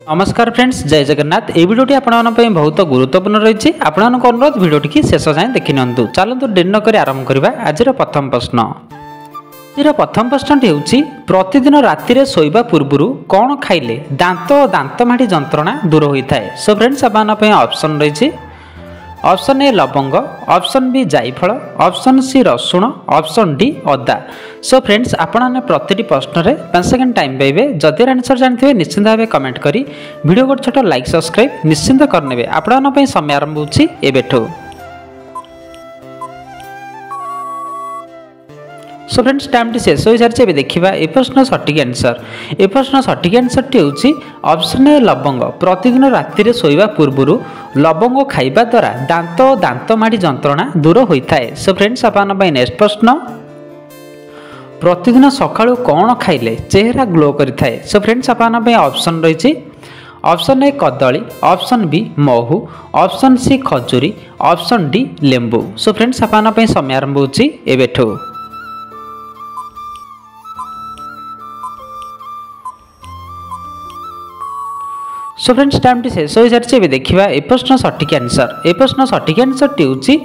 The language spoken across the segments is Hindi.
नमस्कार फ्रेंड्स, जय जगन्नाथ। ये वीडियोटी आपन बहुत गुरुत्वपूर्ण रही। आपन अनुरोध वीडियोटी की शेष जाए देखि नियंतु। चलतु डेरी नक आरंभ करवा। आज प्रथम प्रश्न। आज प्रथम प्रश्नटी होउछि प्रतिदिन राति शोइबा पूर्व कौन खाइले दांत और दांतमाढ़ी जंत्रणा दूर होता है। सो फ्रेंड्स आपन ऑप्शन रही। ऑप्शन ए लवंग, ऑप्शन बी जायफल, ऑप्शन सी रसुण, ऑप्शन डी अदा। सो फ्रेंड्स आपने प्रति प्रश्न में 5 सेकेंड टाइम पाइबे। जदि आंसर जानते निश्चिंत भाव कमेंट करी वीडियो को छोट लाइक सब्सक्राइब निश्चिंत करने। आपण समय आरंभ होछि एबेठो। सो फ्रेंड्स टाइम टी शेष हो सारी। देखा ए प्रश्न सठिक आंसर। ए प्रश्न सठिक आंसर टी होछि ऑप्शन ए लवंग। प्रतिदिन राति शोइबा पूर्व लवंग खाइबा द्वारा दांत और दांतमाढ़ी जंत्रणा दूर होता है। सो फ्रेंड्स आपन नेक्स्ट प्रश्न। प्रतिदिन सकाळु कौन खाइले चेहरा ग्लो करिथाए। सो फ्रेंड्स आपन ऑप्शन रही। ऑप्शन ए कदली, ऑप्शन बी महू, ऑप्शन सी खजूरी, ऑप्शन डी लेंबू। सो फ्रेंड्स आपन समय आरंभ होछि एबेठो। सो फ्रेंड्स टाइम टी शेष हो सारी। देखा ए प्रश्न सठिक आंसर। ए प्रश्न सठिक आंसर टी होछि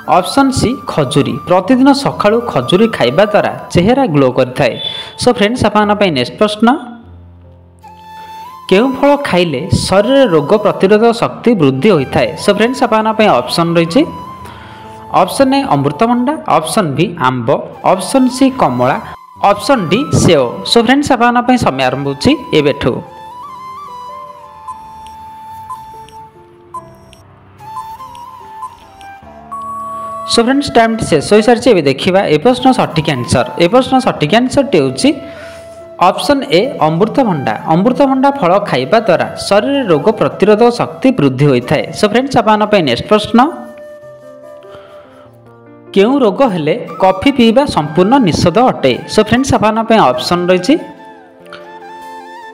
ऑप्शन सी खजूरी। प्रतिदिन सकाळु खजूरी खाइबा द्वारा चेहरा ग्लो करिथाए। सो फ्रेंड्स आपन नेक्स्ट प्रश्न। केउं फल खाइले शरीर रोग प्रतिरोधक शक्ति वृद्धि होता है। सो फ्रेंड्स आपन ऑप्शन रही। ऑप्शन ए अमृतभंडा, ऑप्शन बी आंब, ऑप्शन सी कमला, ऑप्शन डी सेव। सो फ्रेंड्स आपन समय आरंभ होछि एबेठो। सो फ्रेंड्स टाइम शेष हो सारी। देखा ए प्रश्न सठिक आंसर। ए प्रश्न सठिक आंसर टी होछि ऑप्शन ए अमृतभंडा। अमृतभंडा फल खाइबा द्वारा शरीर रोग प्रतिरोधक शक्ति वृद्धि होता है। सो फ्रेंड्स आपन नेक्स्ट प्रश्न। केउं रोग हेले कॉफी पीवा संपूर्ण निषेध अटे। सो फ्रेंड्स आपन ऑप्शन रही।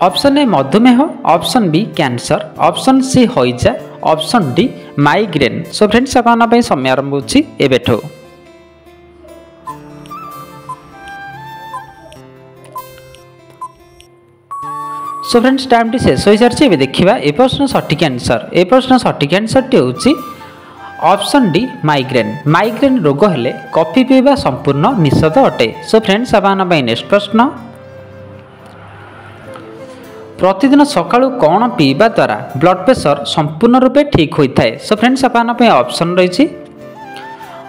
ऑप्शन ए मधुमेह, option B cancer, option C हईजा, option D migraine. So friends आपन समय आरंभ होछि एबेठो। सो फ्रेंड्स टाइम टी शेष हो सारी। देखा ए प्रश्न सठिक आंसर। ए प्रश्न सठिक आंसर टी होछि ऑप्शन डी माइग्रेन। माइग्रेन रोग हेले कॉफी पीवा संपूर्ण निषेध अटे। सो फ्रेंड्स आपन नेक्स्ट प्रश्न। प्रतिदिन सकाळु कौन पीवा द्वारा ब्लड प्रेशर संपूर्ण रूपे ठीक होता है। सो फ्रेंड्स आपन ऑप्शन रही।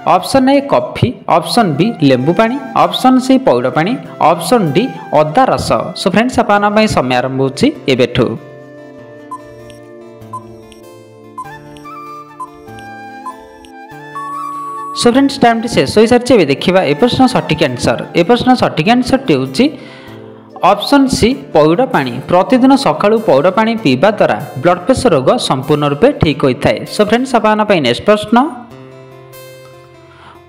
Option A coffee, option B लेंबू पानी, ऑप्शन सी पौड़ पानी, ऑप्शन डी अदा रस। सो फ्रेंड्स आपन समय आरंभ होछि एबेठो। सो फ्रेंड्स टाइम टी शेष हो सारी। देखा ए प्रश्न सठिक आंसर। ए प्रश्न सठिक आंसर टी होछि ऑप्शन सी पौड़ पानी। प्रतिदिन सकाळु पौड़ पानी पीवा द्वारा ब्लड प्रेशर रोग संपूर्ण रूपे ठीक होता है। सो फ्रेंड्स आपन नेक्स्ट प्रश्न।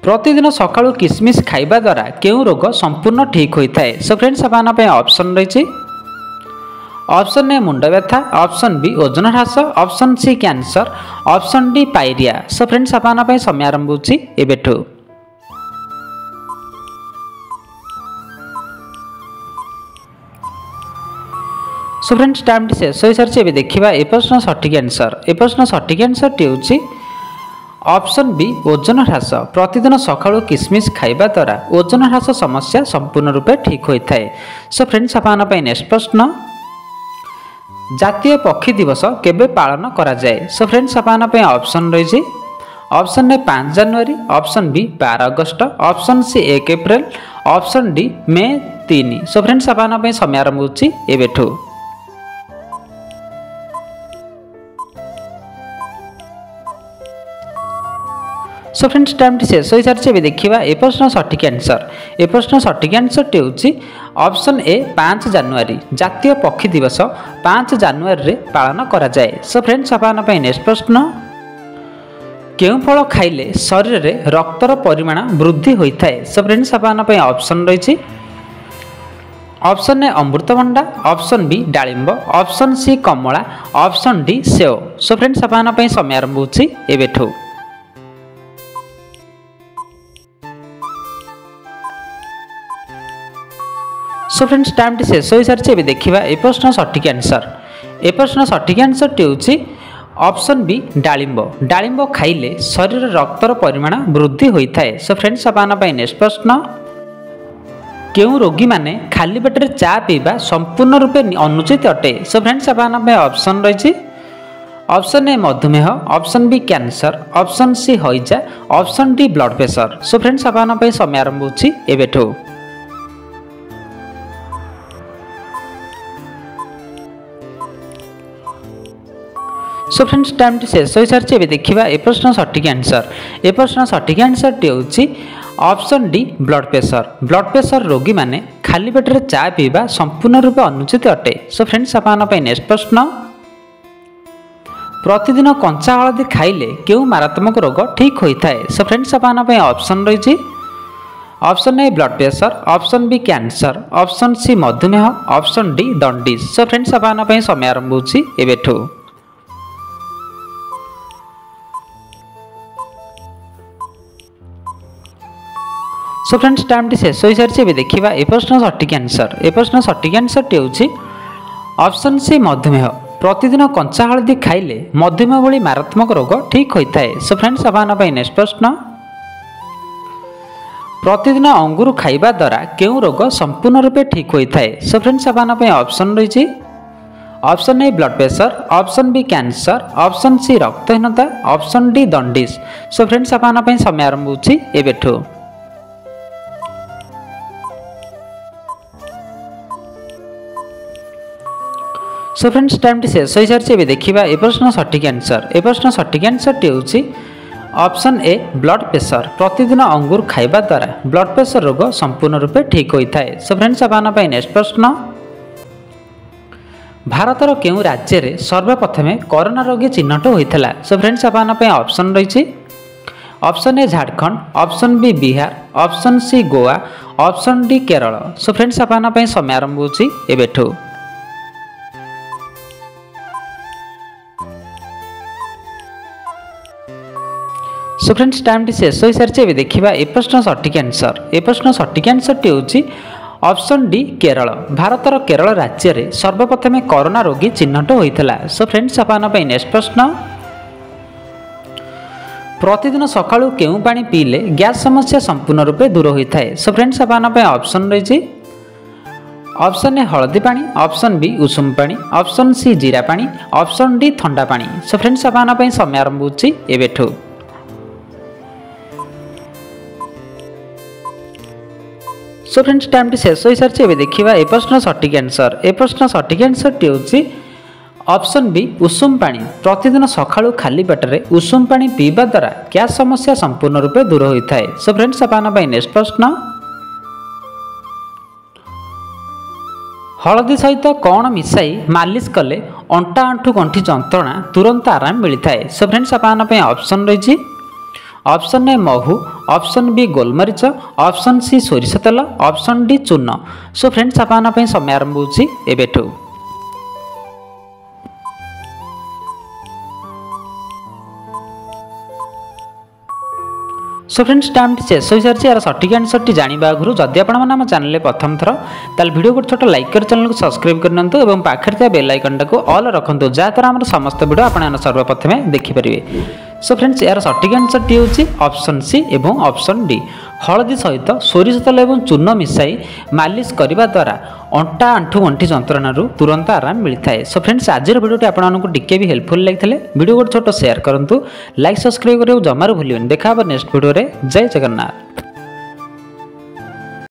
प्रतिदिन सकाळु किशमिश खाइबा द्वारा केउं रोग संपूर्ण ठीक होता है। सो फ्रेंड्स आपन ऑप्शन रही। ऑप्शन ए मुंड व्यथा, ऑप्शन बी ओजन ह्रास, option C cancer, option D pyorrhoea. So friends आपन समय आरंभ होछि एबेठो। सो फ्रेंड्स टाइम टी शेष हो सारी। देखा ए प्रश्न सठिक आंसर। ए प्रश्न सठिक आंसर टी होछि ऑप्शन बी ओजन ह्रास। प्रतिदिन सकाळु किशमिश खाइबा द्वारा ओजन ह्रास समस्या संपूर्ण रूपे ठीक होता है। सो फ्रेंड्स आपन नेक्स्ट प्रश्न। जातीय पक्षी दिवस केबे पालन करा जाए। सो फ्रेंड्स आपन ऑप्शन रही। ऑप्शन ए 5 जनवरी, ऑप्शन बी 12 अगस्त, ऑप्शन सी 1 अप्रैल, option D May 3। So friends आपन समय आरंभ होछि एबेठो। सो फ्रेंड्स टाइम टी शेष हो सारी। देखा ए प्रश्न सठिक आंसर। ए प्रश्न सठिक आंसर टी होछि ऑप्शन ए 5 जनवरी। जातीय पक्षी दिवस 5 जनवरी रे पालन करा जाए। सो फ्रेंड्स आपन नेक्स्ट प्रश्न। केउं फल खाइले शरीर रे रक्तर परिमाण वृद्धि होता है। सो फ्रेंड्स आपन ऑप्शन रही। ऑप्शन ए अमृतभंडा, ऑप्शन बी डालिंब, ऑप्शन सी कमला, ऑप्शन डी सेव। सो फ्रेंड्स आपन समय आरंभ होछि एबेठो। सो फ्रेंड्स टाइम टी शेष हो सारी। देखा ए प्रश्न सठिक आंसर। ए प्रश्न सठिक आंसर टी ऑप्शन बी डालिंब। डालिंब खाइले शरीर रक्तर परिमाण वृद्धि होता है। सो फ्रेंड्स आप नेक्स्ट प्रश्न क्यों रोगी माने खाली पेटर चा पीवा संपूर्ण रूपे अनुचित अटे। सो फ्रेंड्स आप ऑप्शन रही ऑप्शन ए मधुमेह, option B cancer, option C हईजा, option D blood pressure. So friends आप समय आरंभ होची एबेठो। सो फ्रेंड्स टाइम टी शेष हो सारी ए देखा ए प्रश्न सठिक आंसर। ए प्रश्न सठिक आंसर टी हूँ option D blood pressure. Blood pressure रोगी माने खाली पेटर चा पीवा संपूर्ण रूप अनुचित अटे। सो फ्रेंड्स आप नेक्स्ट प्रश्न प्रतिदिन कंचा हलदी खाइले क्यों मारात्मक रोग ठीक होता है। सो फ्रेंड्स आप ऑप्शन रही option A blood pressure, option B cancer, option C मधुमेह, option D jaundice. So friends आप समय आरंभ होची एबेठो। सो फ्रेंड्स टाइम टी शेष हो सारी देखा ए प्रश्न सठिक आंसर। ए प्रश्न सठिक आंसर टी हूँ ऑप्शन सी मधुमेह। प्रतिदिन कंचा हलदी खाइले मधुमेह भली मारात्मक रोग ठीक होता है। सो फ्रेंड्स आप नेक्स्ट प्रश्न प्रतिदिन अंगूर खाइबा द्वारा क्यों रोग संपूर्ण रूपे ठीक होता है। सो फ्रेंड्स आप ऑप्शन रही option A blood pressure, option B cancer, option C रक्तहीनता, option D jaundice. So friends आप समय आरंभ होची एबेठो। सो फ्रेंड्स टाइम टी शेष हो सारी देखा ए प्रश्न सठिक आंसर। ए प्रश्न सठिक आंसर टी हूँ ऑप्शन ए ब्लड प्रेशर। प्रतिदिन अंगूर खाइबा द्वारा ब्लड प्रेशर रोग संपूर्ण रूपे ठीक होता है। सो फ्रेंड्स आप नेक्स्ट प्रश्न भारतर केउं राज्य रे सर्वप्रथमे कोरोना रोगी चिन्हट होता। सो फ्रेंड्स आप ऑप्शन रही option A Jharkhand, option B Bihar, option C Goa, option D Kerala. So friends आप समय आरंभ होची एबेठो। सो फ्रेंड्स टाइम टी शेष हो सारी देखा ए प्रश्न सठिक आंसर। ए प्रश्न सठिक आंसर टी हूँ ऑप्शन डी केरल। भारतर केरल राज्य रे सर्वप्रथमे कोरोना रोगी चिन्हट होता। सो फ्रेंड्स आप नेक्स्ट प्रश्न प्रतिदिन सकाळु केउं पानी पीले गैस समस्या संपूर्ण रूपे दूर होता है। सो फ्रेंड्स आप ऑप्शन रही ऑप्शन ए हलदी पानी, ऑप्शन बी उषुम पानी, ऑप्शन सी जीरा पानी, ऑप्शन डी ठंडा पानी। सो फ्रेंड्स आप समय आरंभ होची एबेठो। सो फ्रेंड्स टाइम टी शेष हो सारी देखा ए प्रश्न सठिक आंसर। ए प्रश्न सठिक आंसर टी हूँ ऑप्शन बी उषुम पानी। प्रतिदिन सकाळु खाली पेटरे उषुम पानी पीवा द्वारा गैस समस्या संपूर्ण रूपे दूर होता है। सो फ्रेंड्स आप नेक्स्ट प्रश्न हलदी सहित कौन मिसाई मालिश कले अंटा आंठु गंठी जंत्रणा तुरंत आराम मिलता है। सो फ्रेंड्स आप ऑप्शन रही ऑप्शन ए महू, ऑप्शन बी गोलमरीच, ऑप्शन सी सोरिष तेल, ऑप्शन डी चूर्ण। सो फ्रेंड्स आप समय आरंभ होची एबेठो। सो फ्रेंड्स टाइम टी शेष हो सारी यार सठिक आंसर टी जाना आगु जदि आप चैनल प्रथम थर ताल वीडियो को छोट लाइक कर चैनल को सब्सक्राइब करनी और पाखे बेल आइकन को ऑल रखुँ जहाँद्वारा आम समस्त वीडियो आप सर्वप्रथमे देखिपारे। सो फ्रेंड्स यार सठिक आंसर टी हूँ ऑप्शन सी एवं ऑप्शन डी हलदी सहित सोरिष तेल और चूर्ण मिसाई मालिश करने द्वारा अंटा आंठु गंठी जंत्रणु तुरंत आराम मिलता है। सो फ्रेंड्स आज वीडियो आपको टिके भी हेल्पफुल लगी वीडियो को छोट शेयर करूँ, लाइक सब्सक्राइब करें जमार भूलें। देखा नेक्स्ट वीडियो रे। जय जगन्नाथ।